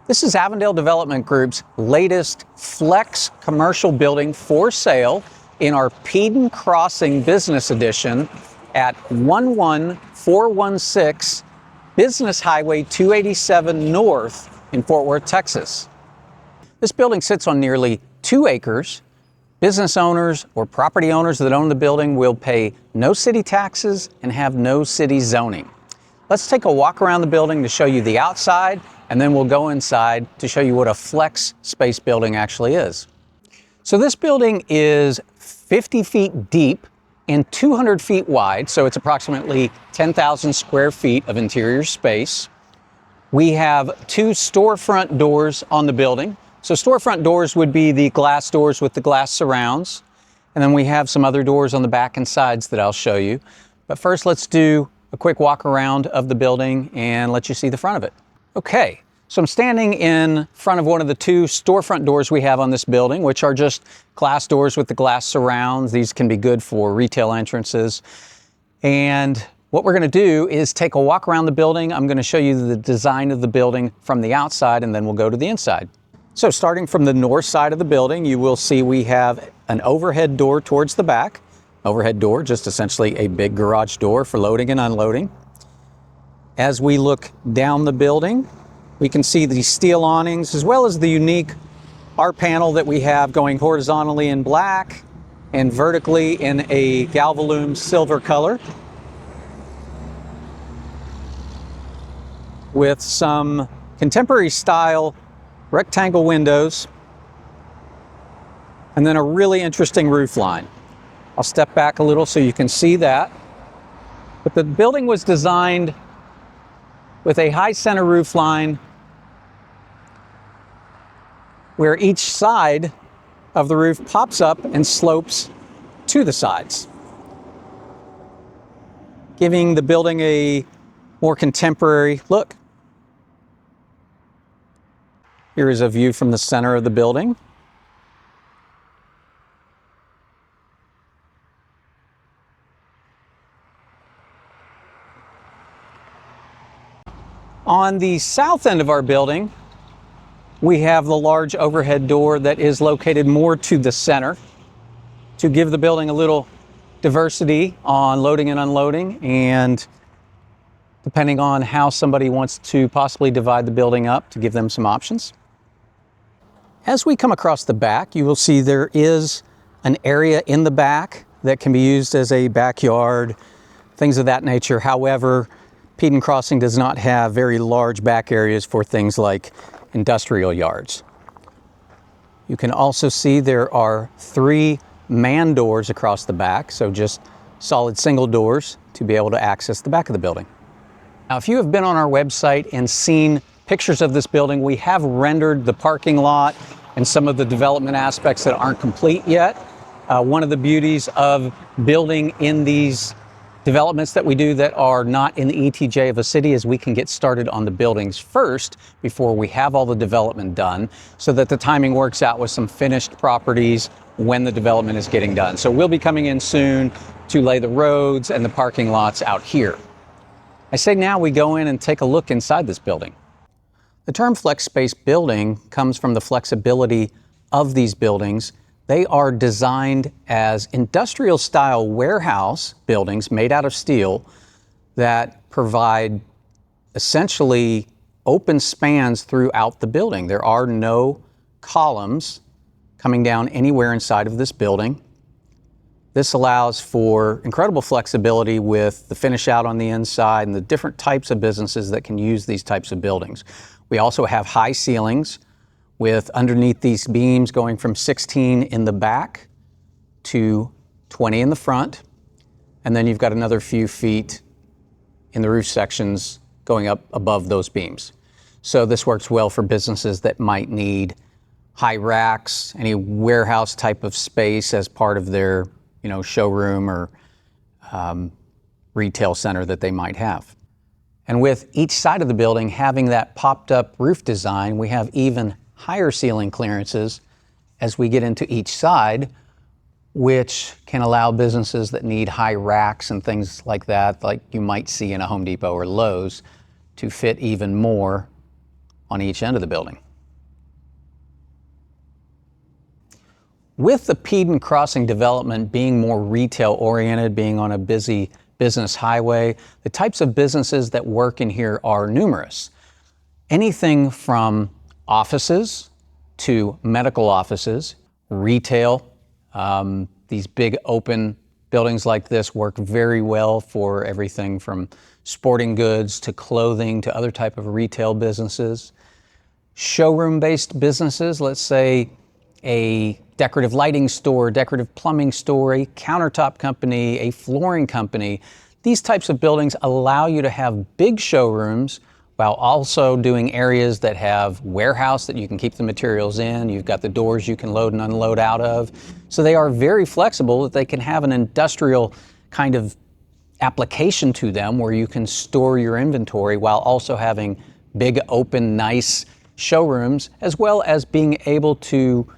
This is Avondale Development Group's latest flex commercial building for sale in our Peden Crossing Business Edition at 11416 Business Highway 287 North in Fort Worth, Texas. This building sits on nearly 2 acres. Business owners or property owners that own the building will pay no city taxes and have no city zoning. Let's take a walk around the building to show you the outside, and then we'll go inside to show you what a flex space building actually is. So this building is 50 feet deep and 200 feet wide, so it's approximately 10,000 square feet of interior space. We have 2 storefront doors on the building. So storefront doors would be the glass doors with the glass surrounds. And then we have some other doors on the back and sides that I'll show you. But first, let's do a quick walk around of the building and let you see the front of it. Okay, so I'm standing in front of one of the 2 storefront doors we have on this building, which are just glass doors with the glass surrounds. These can be good for retail entrances. And what we're going to do is take a walk around the building. I'm going to show you the design of the building from the outside, and then we'll go to the inside. So starting from the north side of the building, you will see we have an overhead door towards the back. Overhead door, just essentially a big garage door for loading and unloading. As we look down the building, we can see the steel awnings as well as the unique art panel that we have going horizontally in black and vertically in a galvalume silver color, with some contemporary style rectangle windows and then a really interesting roof line. I'll step back a little so you can see that. But the building was designed with a high center roof line where each side of the roof pops up and slopes to the sides, giving the building a more contemporary look. Here is a view from the center of the building. On the south end of our building, we have the large overhead door that is located more to the center to give the building a little diversity on loading and unloading, and depending on how somebody wants to possibly divide the building up, to give them some options. As we come across the back, you will see there is an area in the back that can be used as a backyard, things of that nature. However, Peden Crossing does not have very large back areas for things like industrial yards. You can also see there are 3 man doors across the back, so just solid single doors to be able to access the back of the building. Now, if you have been on our website and seen pictures of this building, we have rendered the parking lot and some of the development aspects that aren't complete yet. One of the beauties of building in these developments that we do that are not in the ETJ of a city is we can get started on the buildings first before we have all the development done, so that the timing works out with some finished properties when the development is getting done. So we'll be coming in soon to lay the roads and the parking lots out here. I say now we go in and take a look inside this building. The term flex space building comes from the flexibility of these buildings. They are designed as industrial style warehouse buildings made out of steel that provide essentially open spans throughout the building. There are no columns coming down anywhere inside of this building. This allows for incredible flexibility with the finish out on the inside and the different types of businesses that can use these types of buildings. We also have high ceilings with underneath these beams going from 16 in the back to 20 in the front. And then you've got another few feet in the roof sections going up above those beams. So this works well for businesses that might need high racks, any warehouse type of space as part of their, showroom or retail center that they might have. And with each side of the building having that popped up roof design, we have even higher ceiling clearances as we get into each side, which can allow businesses that need high racks and things like that, like you might see in a Home Depot or Lowe's, to fit even more on each end of the building. With the Peden Crossing development being more retail oriented, being on a busy business highway, the types of businesses that work in here are numerous. Anything from offices to medical offices, retail. These big open buildings like this work very well for everything from sporting goods to clothing to other type of retail businesses. Showroom-based businesses, let's say a decorative lighting store, decorative plumbing store, a countertop company, a flooring company. These types of buildings allow you to have big showrooms while also doing areas that have warehouse that you can keep the materials in. You've got the doors you can load and unload out of. So they are very flexible, that they can have an industrial kind of application to them where you can store your inventory while also having big, open, nice showrooms, as well as being able to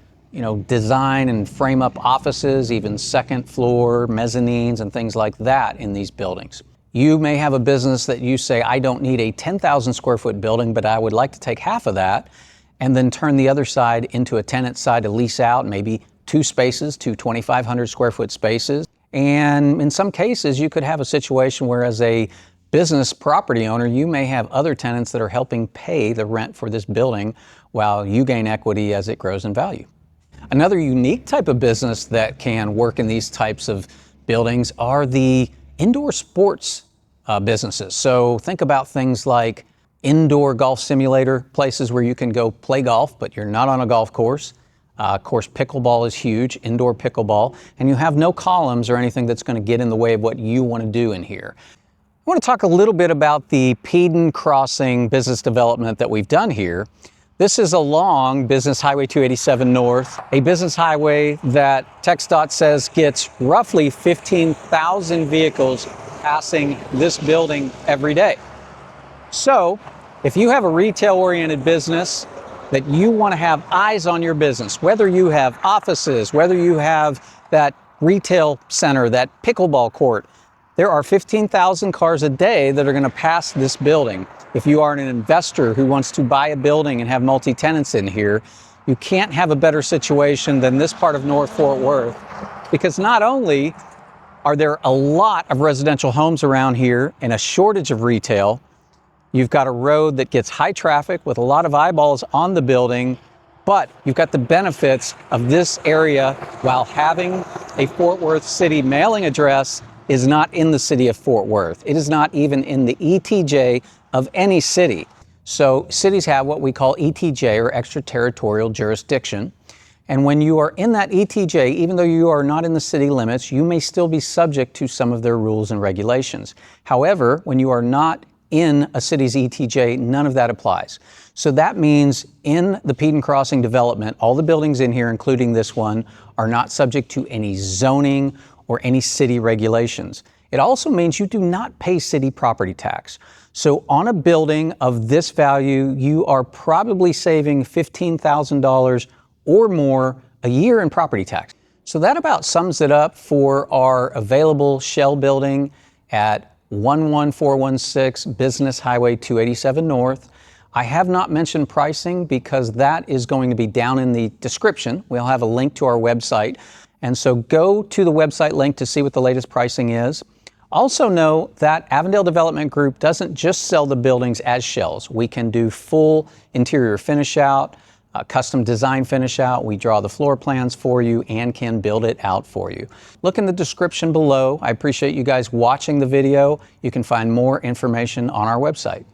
design and frame up offices, even second floor mezzanines and things like that in these buildings. You may have a business that you say, I don't need a 10,000 square foot building, but I would like to take half of that and then turn the other side into a tenant side to lease out, maybe two spaces, two 2,500 square foot spaces. And in some cases, you could have a situation where as a business property owner, you may have other tenants that are helping pay the rent for this building while you gain equity as it grows in value. Another unique type of business that can work in these types of buildings are the indoor sports businesses. So think about things like indoor golf simulator, places where you can go play golf, but you're not on a golf course. Of course, pickleball is huge, indoor pickleball, and you have no columns or anything that's going to get in the way of what you want to do in here. I want to talk a little bit about the Peden Crossing business development that we've done here. This is along Business Highway 287 North, a business highway that TxDOT says gets roughly 15,000 vehicles passing this building every day. So if you have a retail-oriented business that you want to have eyes on your business, whether you have offices, whether you have that retail center, that pickleball court, there are 15,000 cars a day that are going to pass this building. If you are an investor who wants to buy a building and have multi-tenants in here, you can't have a better situation than this part of North Fort Worth, because not only are there a lot of residential homes around here and a shortage of retail, you've got a road that gets high traffic with a lot of eyeballs on the building, but you've got the benefits of this area while having a Fort Worth City mailing address is not in the city of Fort Worth. It is not even in the ETJ of any city. So cities have what we call ETJ, or extraterritorial jurisdiction. And when you are in that ETJ, even though you are not in the city limits, you may still be subject to some of their rules and regulations. However, when you are not in a city's ETJ, none of that applies. So that means in the Peden Crossing development, all the buildings in here, including this one, are not subject to any zoning or any city regulations. It also means you do not pay city property tax. So on a building of this value, you are probably saving $15,000 or more a year in property tax. So that about sums it up for our available shell building at 11416 Business Highway 287 North. I have not mentioned pricing because that is going to be down in the description. We'll have a link to our website. And so go to the website link to see what the latest pricing is. Also know that Avondale Development Group doesn't just sell the buildings as shells. We can do full interior finish out, custom design finish out. We draw the floor plans for you and can build it out for you. Look in the description below. I appreciate you guys watching the video. You can find more information on our website.